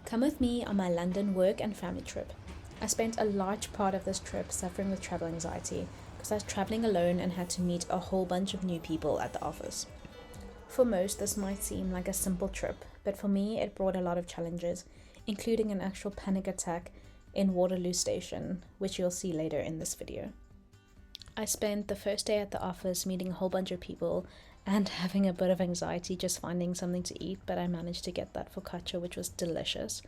Come with me on my London work and family trip. I spent a large part of this trip suffering with travel anxiety because I was traveling alone and had to meet a whole bunch of new people at the office. For most, this might seem like a simple trip, but for me, it brought a lot of challenges, including an actual panic attack in Waterloo Station, which you'll see later in this video. I spent the first day at the office meeting a whole bunch of people and having a bit of anxiety just finding something to eat, but I managed to get that focaccia, which was delicious.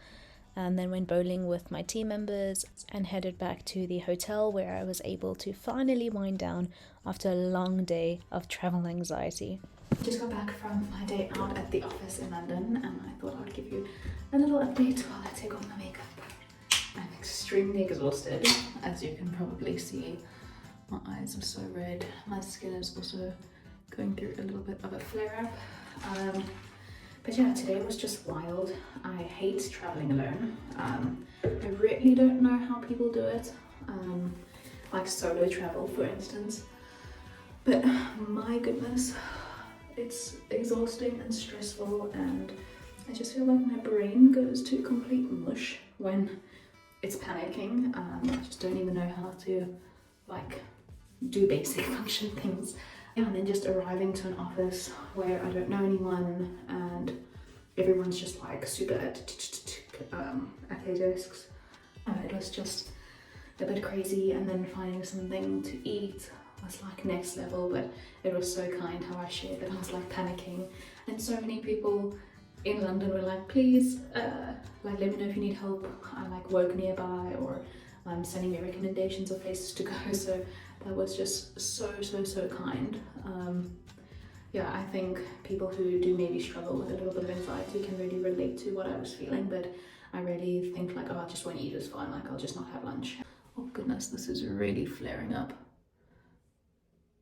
And then went bowling with my team members and headed back to the hotel where I was able to finally wind down after a long day of travel anxiety. Just got back from my day out at the office in London, and I thought I'd give you a little update while I take off my makeup. I'm extremely exhausted, as you can probably see. My eyes are so red. My skin is also going through a little bit of a flare-up. But yeah, today was just wild. I hate traveling alone. I really don't know how people do it, like solo travel, for instance. But my goodness, it's exhausting and stressful, and I just feel like my brain goes to complete mush when it's panicking. I just don't even know how to do basic function things. And then just arriving to an office where I don't know anyone and everyone's just like super at their desks. It was just a bit crazy, and then finding something to eat was like next level, but it was so kind how I shared that I was like panicking, and so many people in London were like, please let me know if you need help. I work nearby, or sending me recommendations of places to go, so that was just so kind. Yeah, I think people who do maybe struggle with a little bit of anxiety can really relate to what I was feeling, but I really think I just won't eat, it's fine, I'll just not have lunch. Oh goodness, this is really flaring up.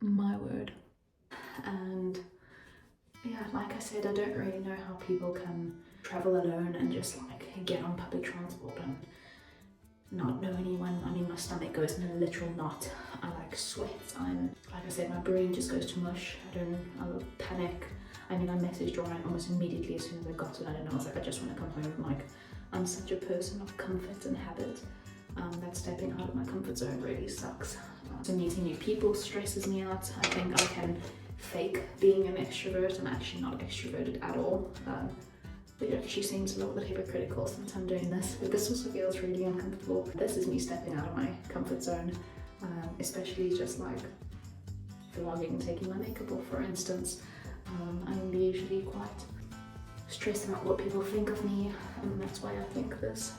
My word. And yeah, like I said, I don't really know how people can travel alone and just get on public transport and not know anyone. I mean, my stomach goes in a literal knot. I sweat. Like I said, my brain just goes to mush. I'll panic. I mean, I messaged Ryan almost immediately as soon as I got to London. I was like, I just want to come home. I'm such a person of comfort and habit. That stepping out of my comfort zone really sucks. So meeting new people stresses me out. I think I can fake being an extrovert. I'm actually not extroverted at all. It actually seems a little bit hypocritical since I'm doing this, but this also feels really uncomfortable. This is me stepping out of my comfort zone, especially just vlogging, taking my makeup off, for instance. I'm usually quite stressed about what people think of me, and that's why I think this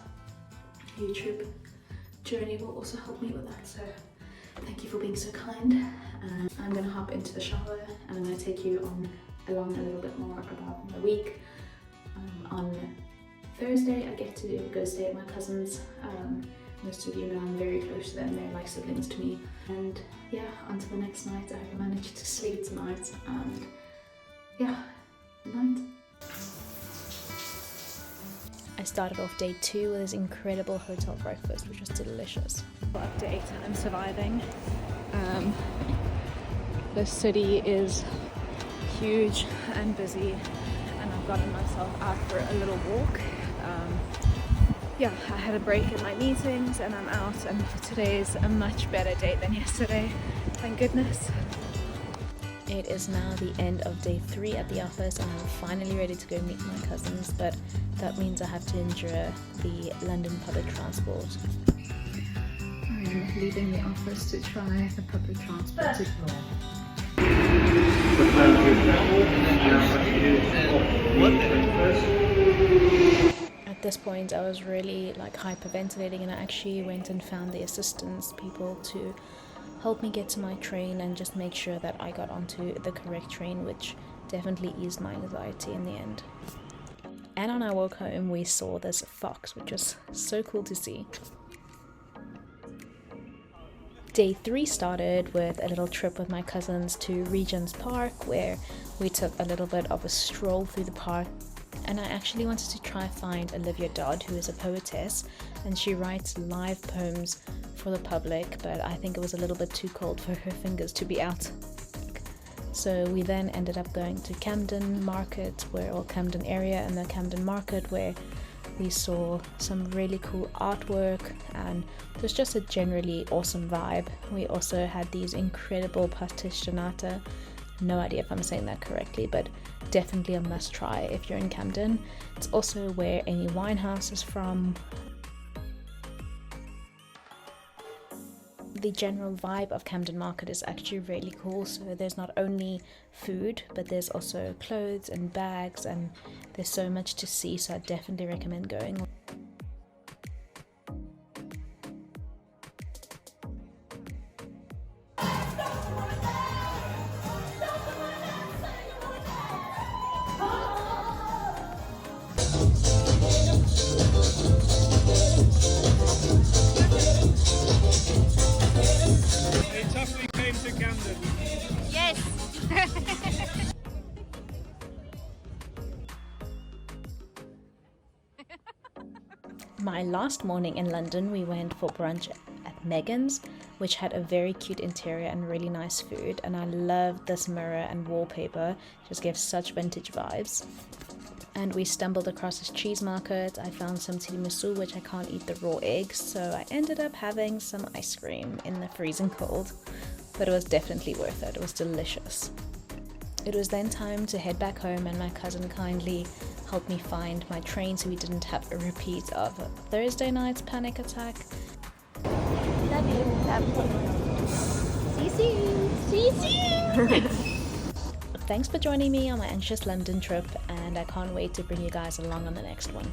YouTube journey will also help me with that. So thank you for being so kind. I'm gonna hop into the shower and I'm gonna take you along a little bit more about my week. On Thursday I get to go stay at my cousin's. Most of you know I'm very close to them, they're like siblings to me. And yeah, until the next night, I managed to sleep tonight, and yeah, good night. I started off day 2 with this incredible hotel breakfast, which was delicious. Update, I'm surviving. The city is huge and busy, and I've gotten myself out for a little walk. Yeah, I had a break in my meetings and I'm out, and today's a much better day than yesterday, thank goodness. It is now the end of day 3 at the office, and I'm finally ready to go meet my cousins, but that means I have to endure the London public transport. I'm leaving the office to try the public transport. At this point I was really hyperventilating, and I actually went and found the assistance people to help me get to my train and just make sure that I got onto the correct train, which definitely eased my anxiety in the end. And when I woke home we saw this fox, which was so cool to see. Day 3 started with a little trip with my cousins to Regent's Park, where we took a little bit of a stroll through the park, and I actually wanted to try find Olivia Dodd, who is a poetess, and she writes live poems for the public, but I think it was a little bit too cold for her fingers to be out. So we then ended up going to Camden Market, or Camden area, and the Camden Market, where We saw some really cool artwork and it was just a generally awesome vibe. We also had these incredible pastéis de nata. No idea if I'm saying that correctly, but definitely a must try if you're in Camden. It's also where Amy Winehouse is from. The general vibe of Camden Market is actually really cool. So there's not only food, but there's also clothes and bags, and there's so much to see, so I definitely recommend going. My last morning in London, we went for brunch at Megan's, which had a very cute interior and really nice food, and I loved this mirror and wallpaper. It just gives such vintage vibes. And we stumbled across this cheese market. I found some tiramisu, which I can't eat the raw eggs, so I ended up having some ice cream in the freezing cold, but it was definitely worth it. It was delicious. It was then time to head back home, and my cousin kindly helped me find my train so we didn't have a repeat of Thursday night's panic attack. Love you. See you. Thanks for joining me on my anxious London trip, and I can't wait to bring you guys along on the next one.